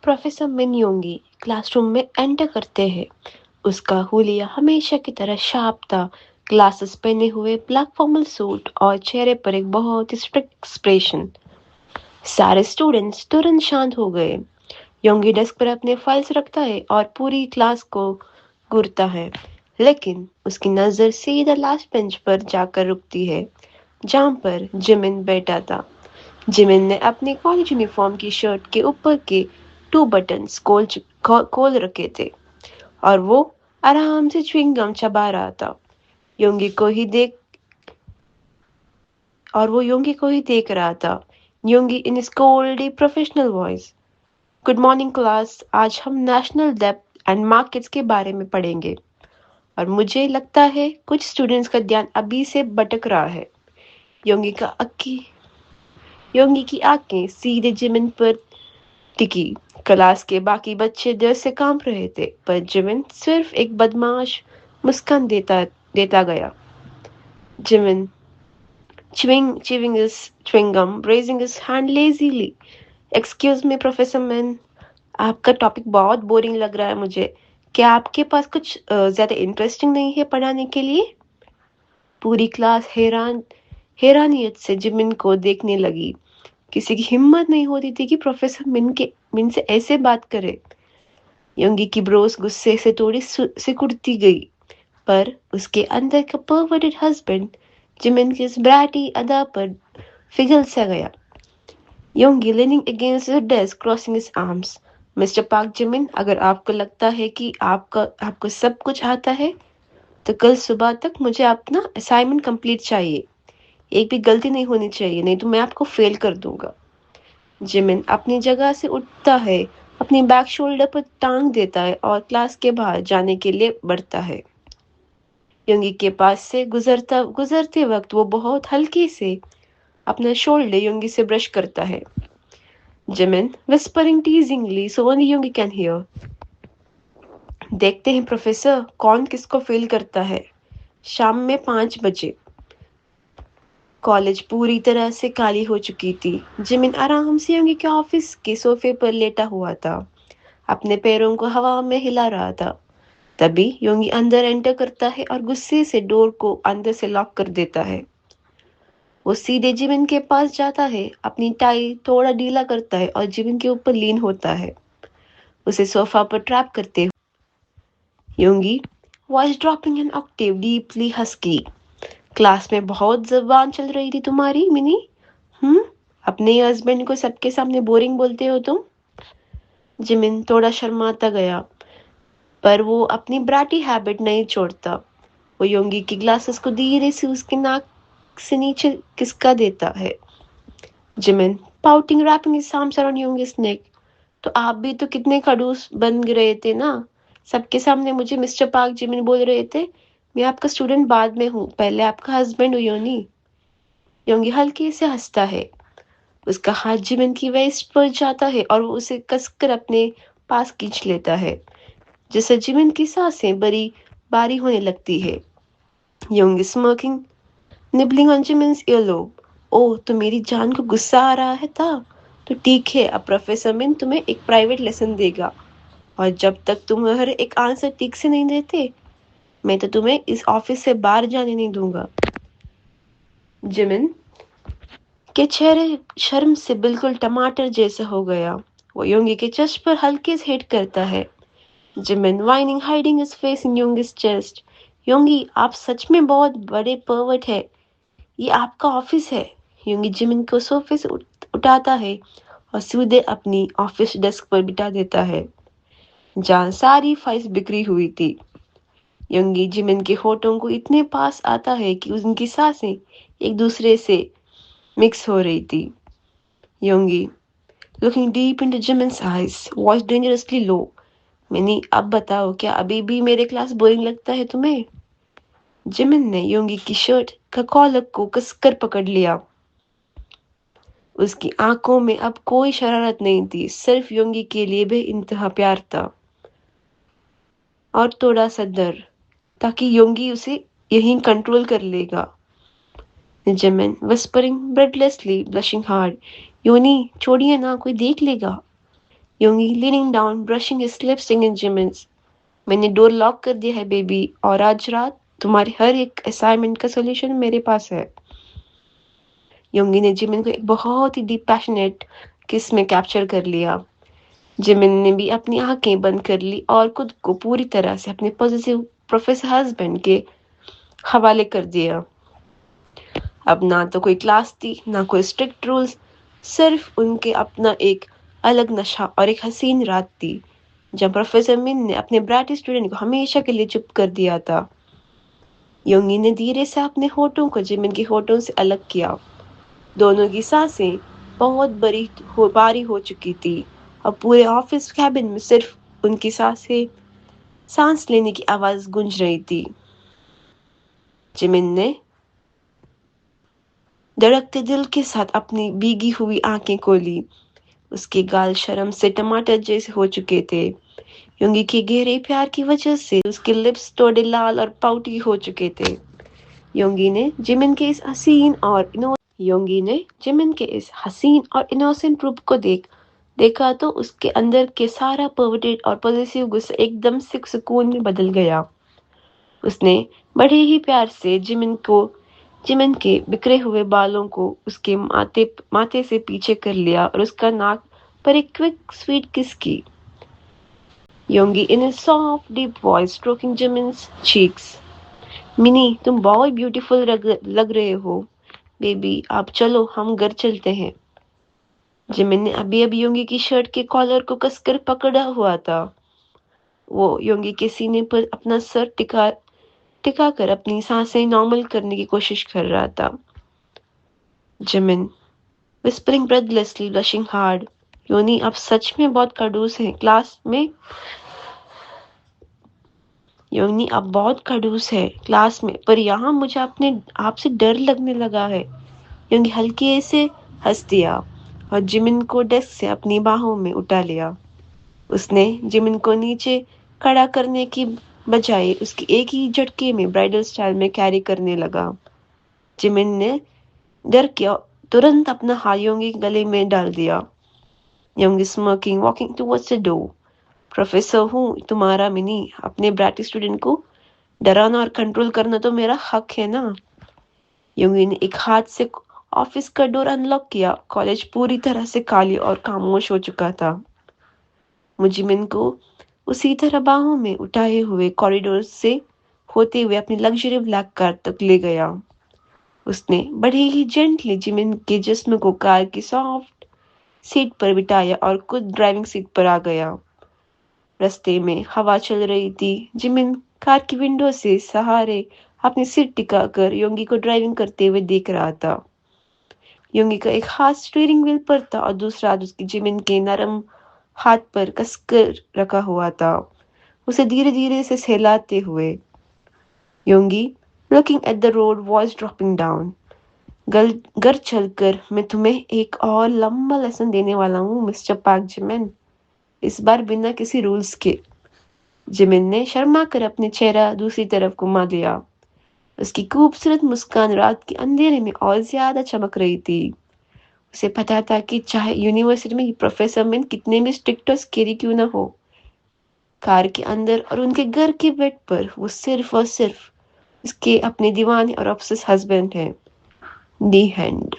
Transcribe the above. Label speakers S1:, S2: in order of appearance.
S1: Professor मिन योंगी classroom में enter करते हैं। उसका हुलिया हमेशा की तरह शार्प था, ग्लासेस पहने हुए, ब्लैक फॉर्मल सूट और चेहरे पर एक बहुत ही स्ट्रिक्ट एक्सप्रेशन। सारे स्टूडेंट्स तुरंत शांत हो गए। योंगी डेस्क पर अपने फाइल्स रखता है और पूरी क्लास को घूरता है, लेकिन उसकी नजर सीधा लास्ट बेंच पर जाकर रुकती है, जहां पर जिमिन बैठा था। जिमिन ने अपनी कॉलेज यूनिफॉर्म की शर्ट के ऊपर के 2 बटन्स खोल रखे थे और वो आराम से च्युइंगम चबा रहा था। योंगी को ही देख वो योंगी को ही देख रहा था। योंगी इन his coldly professional voice, good morning class, आज हम नेशनल डेब्ट एंड मार्केट्स के बारे में पढ़ेंगे और मुझे लगता है कुछ स्टूडेंट्स का ध्यान अभी से भटक रहा है। योंगी का अक्की योंगी की आंखें सीधे जिमिन पर टिकी। क्लास के बाकी बच्चे डर से कांप रहे थे, पर जिमिन सिर्फ एक बदमाश मुस्कान देता देता गया। Jimin chewing his chewing gum, raising his hand lazily. Excuse me, professor man, आपका टॉपिक बहुत बोरिंग लग रहा है मुझे। क्या आपके पास कुछ ज्यादा इंटरेस्टिंग नहीं है पढ़ाने के लिए? पूरी क्लास हैरानियत से जिमिन को देखने लगी। किसी की हिम्मत नहीं होती थी कि प्रोफेसर मिन से ऐसे बात करे। योंगी की ब्रोस गुस्से से थोड़ी सिकुड़ती गई, पर उसके अंदर का परवर्टेड हस्बैंड जिमिन की इस ब्रैटी अदा पर पिघल सा गया। योंगी leaning against the desk, crossing his arms. Mister park Jimin, अगर आपको लगता है कि आपको सब कुछ आता है, तो कल सुबह तक मुझे अपना असाइनमेंट कंप्लीट चाहिए। एक भी गलती नहीं होनी चाहिए, नहीं तो मैं आपको फेल कर दूंगा। जिमिन अपनी जगह से उठता है, अपनी बैक शोल्डर पर टांग देता है और क्लास के बाहर जाने के लिए बढ़ता है। योंगी के पास से गुजरते वक्त वो बहुत हल्के से अपना शोल्डर योंगी से ब्रश करता है। Jimin whispering teasingly so only Yoongi can hear. देखते हैं प्रोफेसर, कौन किसको फेल करता है। शाम में 5 बजे कॉलेज पूरी तरह से खाली हो चुकी थी। जिमिन आराम से योंगी के ऑफिस के सोफे पर लेटा हुआ था, अपने पैरों को हवा में हिला रहा था। तभी योंगी अंदर एंटर करता है और गुस्से से डोर को अंदर से लॉक कर देता है। वो सीधे जिमिन के पास जाता है, अपनी टाई थोड़ा ढीला करता है और जिमिन के ऊपर लीन होता है, उसे सोफा पर ट्रैप करते हुए। Yoongi voice dropping an octave deeply husky, class में बहुत जबान चल रही थी तुम्हारी मिनी। अपने हस्बैंड को सबके सामने बोरिंग बोलते हो तुम। जिमिन थोड़ा शर्माता गया, पर वो अपनी ब्राटी हैबिट नहीं छोड़ता। वो योंगी की ग्लासेस को धीरे से उसके नाक से नीचे खिसका देता है। Jimin pouting, wrapping his arms around योंगी's neck. तो आप भी तो कितने खड़ूस बन रहे थे ना, सबके सामने मुझे मिस्टर पार्क जिमिन बोल रहे थे। मैं आपका स्टूडेंट बाद में हूँ, पहले आपका हस्बैंड हूँ योनी। योंगी हल्के से हंसता है, उसका हाथ जिमिन की वेस्ट पर जाता है और वो उसे कसकर अपने पास खींच लेता है, जिससे जिमिन की सांसें बड़ी भारी होने लगती है। Yoongi smirking, nibbling on Jimin's earlobe. Oh, तो मेरी जान को गुस्सा आ रहा है था, तो ठीक है, अब प्रोफेसर मिन तुम्हें एक प्राइवेट लेसन देगा और जब तक तुम हर एक आंसर ठीक से नहीं देते, मैं तो तुम्हें इस ऑफिस से बाहर जाने नहीं दूंगा। जिमिन के चेहरे शर्म से बिल्कुल टमाटर जैसा हो गया। वो योंगी के चेस्ट पर हल्के से हिट करता है। Jimin whining, hiding his face in योंगी's चेस्ट. योंगी, आप सच में बहुत बड़े पर्वट है, ये आपका ऑफिस है। योंगी जिमिन को सोफे से उठाता है और सीधे अपनी ऑफिस डेस्क पर बिठा देता है, जहाँ सारी फाइल्स बिखरी हुई थी। योंगी जिमिन के होठों को इतने पास आता है कि उनकी सांसें एक दूसरे से मिक्स हो रही थी। Yoongi looking deep into Jimin's eyes, voice dangerously low. Mini, अब बताओ, क्या अभी भी मेरे क्लास बोरिंग लगता है तुम्हें? जिमिन ने योंगी की शर्ट का कॉलर को कसकर पकड़ लिया। उसकी आंखों में अब कोई शरारत नहीं थी, सिर्फ योंगी के लिए बेइंतहा प्यार था और थोड़ा सा डर, ताकि योंगी उसे यहीं कंट्रोल कर लेगा। Jimin whispering breathlessly, blushing hard. योनी, छोड़िए ना, कोई देख लेगा। Yoongi leaning down brushing his lips singing Jimin's, मैंने डोर लॉक कर दिया है बेबी, और आज रात तुम्हारे हर एक असाइनमेंट का सॉल्यूशन मेरे पास है। योंगी ने जिमिन को एक बहुत ही डीप पैशनेट किस में कैप्चर कर लिया। जिमिन ने भी अपनी आंखें बंद कर ली और खुद को पूरी तरह से अपने पॉजिटिव प्रोफेसर हस्बैंड के हवाले कर दिया। अब ना तो कोई क्लास थी, ना कोई स्ट्रिक्ट रूल्स, सिर्फ उनके अपना एक अलग नशा और एक हसीन रात थी, जब प्रोफेसर मिन ने अपने ब्राइट स्टूडेंट को हमेशा के लिए चुप कर दिया था। योंगी ने धीरे से अपने होठों को जिमिन के होठों से अलग किया। दोनों की सांसें बहुत भारी हो चुकी थी। अब पूरे ऑफिस कैबिन में सिर्फ उनकी सांस लेने की आवाज गूंज रही थी। जिमिन ने धड़कते दिल के साथ अपनी भीगी हुई आंखें खोली। उसके गाल शर्म से टमाटर जैसे हो चुके थे। योंगी के गहरे प्यार की वजह से उसके लिप्स थोड़े लाल और पाउटी हो चुके थे। योंगी ने जिमिन के इस हसीन और इनोसेंट रूप को देखा तो उसके अंदर के सारा पर्वर्टेड और पॉजिटिव गुस्सा एकदम से सुकून में बदल गया। उसने बड़े ही प्यार से जिमिन के बिखरे हुए बालों को उसके माथे से पीछे कर लिया और उसका नाक पर एक क्विक स्वीट किस की। योंगी इन a soft deep voice stroking Jimin's cheeks. Mini, तुम बहुत ब्यूटीफुल लग रहे हो बेबी, आप चलो हम घर चलते हैं। जिमिन ने अभी अभी योंगी की शर्ट के कॉलर को कसकर पकड़ा हुआ था। वो योंगी के सीने पर अपना सर टिका कर अपनी सांसें नॉर्मल करने की कोशिश कर रहा था। Jimin whispering breathlessly, blushing hard. योनी, आप सच में बहुत खड़ूस हैं क्लास में, पर यहाँ मुझे अपने आप से डर लगने लगा है। योंगी हल्के से हंस दिया और जिमिन को डेस्क से अपनी बाहों में उठा लिया। उसने जिमिन को नीचे खड़ा करने की बजाय उसकी एक ही झटके में ब्राइडल स्टाइल में कैरी करने लगा। जिमिन ने डर के तुरंत अपना हाथ योंगी के गले में डाल दिया। Yoongi smirking walking towards the door. Professor हूँ तुम्हारा मिनी, अपने ब्राइट स्टूडेंट को डराना और कंट्रोल करना तो मेरा हक है ना। योंगी ने एक हाथ से ऑफिस का डोर अनलॉक किया। कॉलेज पूरी तरह से खाली और खामोश हो चुका था। मुजिमिन को उसी तरह बाहों में उठाए हुए कॉरिडोर से होते हुए अपनी लग्जरी ब्लैक कार तक ले गया। उसने बड़े ही जेंटली जिमिन के जिस्म को कार की सॉफ्ट सीट पर बिठाया और खुद ड्राइविंग सीट पर आ गया। रास्ते में हवा चल रही थी। जिमिन कार की विंडो से सहारे अपनी सीट टिकाकर योंगी को ड्राइविंग करते हुए देख रहा था। योंगी का एक हाथ स्टीयरिंग व्हील पर था और दूसरा हाथ उसकी जिमिन के नरम हाथ पर कसकर रखा हुआ था, उसे धीरे धीरे से सहलाते हुए। Yoongi looking at the road voice dropping down. घर चलकर मैं तुम्हें एक और लंबा लेसन देने वाला हूँ मिस्टर पार्क जिमिन, इस बार बिना किसी रूल्स के। जिमिन ने शर्मा कर अपने चेहरा दूसरी तरफ घुमा दिया। उसकी खूबसूरत मुस्कान रात के अंधेरे में और ज्यादा चमक रही थी। उसे पता था कि चाहे यूनिवर्सिटी में प्रोफेसर मिन कितने भी स्ट्रिक्ट और स्केरी क्यों ना हो, कार के अंदर और उनके घर के बेड पर वो सिर्फ और सिर्फ उसके अपने दीवाने और ऑब्सेस हस्बैंड हैं। दी हैंड।